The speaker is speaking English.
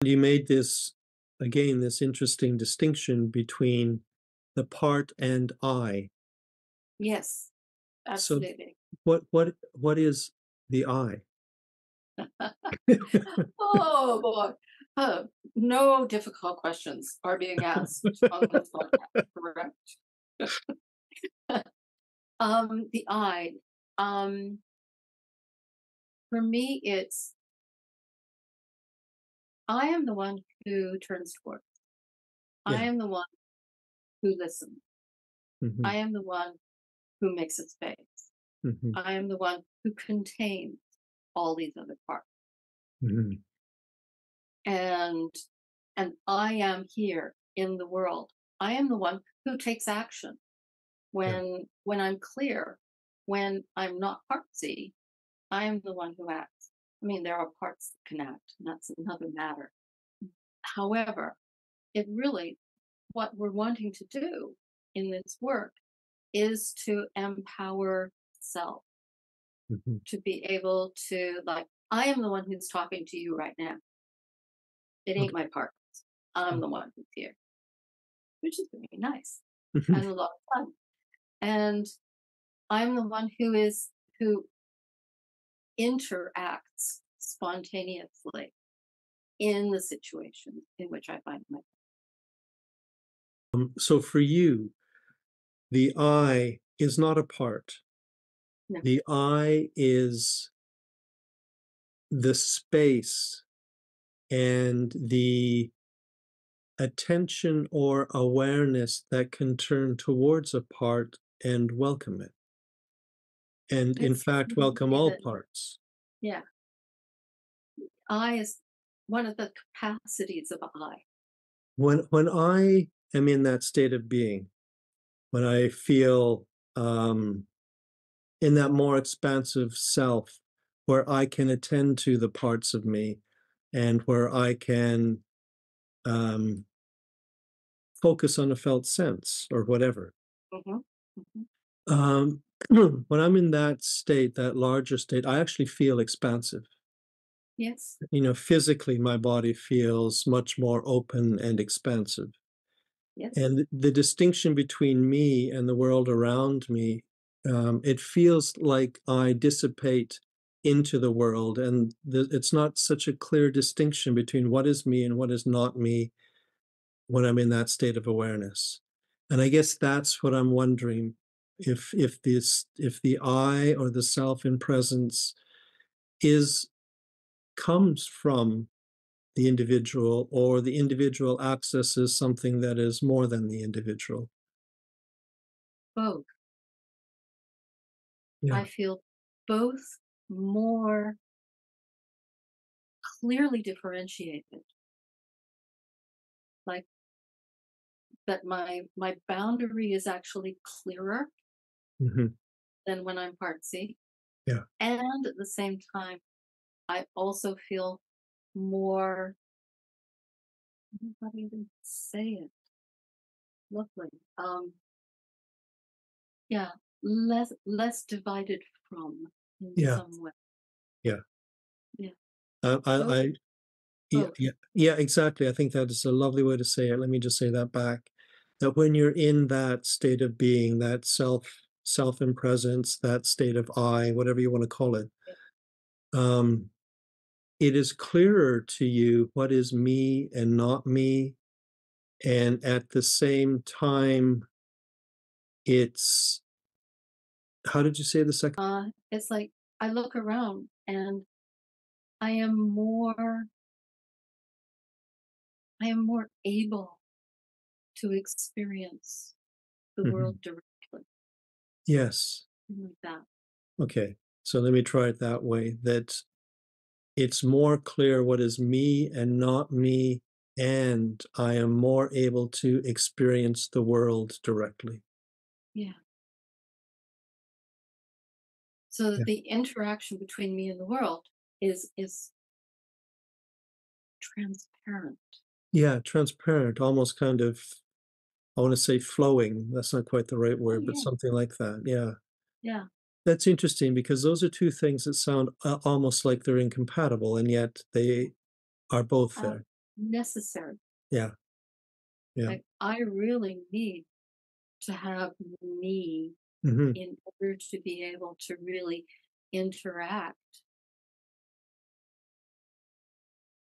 You made this, again, this interesting distinction between the part and I. Yes, So absolutely. what is the I? Oh boy. No difficult questions are being asked on this podcast, correct? The I. Um, for me, it's I am the one who turns towards. I Yeah. am the one who listens. Hmm. I am the one who makes a space. Hmm. I am the one who contains all these other parts. Hmm. And I am here in the world. I am the one who takes action Yeah. when I'm clear, when I'm not partsy. I am the one who acts. I mean, there are parts that can act, and that's another matter. However, it really, what we're wanting to do in this work is to empower self, Hmm. to be able to, like, I am the one who's talking to you right now. It ain't Okay. my parts. I'm the one who's here, which is very nice Mhm. and a lot of fun. And I'm the one who interacts spontaneously in the situation in which I find myself. So for you, the I is not a part. No. The I is the space and the attention or awareness that can turn towards a part and welcome it. And in It's fact, welcome all that, parts. yeah, I is one of the capacities of I. When I am in that state of being, when I feel in that more expansive self, where I can attend to the parts of me and where I can um, focus on a felt sense or whatever. Hmm. Hmm. Um, when I'm in that state, that larger state, I actually feel expansive. Yes. You know, physically, my body feels much more open and expansive. Yes. And the distinction between me and the world around me, it feels like I dissipate into the world, and it's not such a clear distinction between what is me and what is not me when I'm in that state of awareness. And I guess that's what I'm wondering, if the I or the self in presence is comes from the individual, or the individual accesses something that is more than the individual. Both. Yeah. I feel both more clearly differentiated. Like that my boundary is actually clearer Hmm. than when I'm partsy. Yeah. And at the same time, I also feel more, I don't know how to even say it, lovely. Yeah, less divided from in Yeah. some way. Yeah. Yeah. I, I, Both, I yeah, both. yeah, yeah, exactly. I think that is a lovely way to say it. Let me just say that back. That when you're in that state of being, that self in presence, that state of I, whatever you want to call it, Yeah. um, it is clearer to you what is me and not me. And at the same time, it's, how did you say the second? It's like I look around and I am more I am more able to experience the Mhm. world directly, Yes. like that. Okay. So let me try it that way, that it's more clear what is me and not me, and I am more able to experience the world directly. Yeah. So Yeah. that the interaction between me and the world is transparent. Yeah, transparent, almost kind of, I want to say flowing. That's not quite the right Oh word, but yeah. something like that. Yeah. Yeah. That's interesting because those are two things that sound almost like they're incompatible, and yet they are both Uh, there. necessary. Yeah. Yeah. Like, I really need to have me Hmm. in order to be able to really interact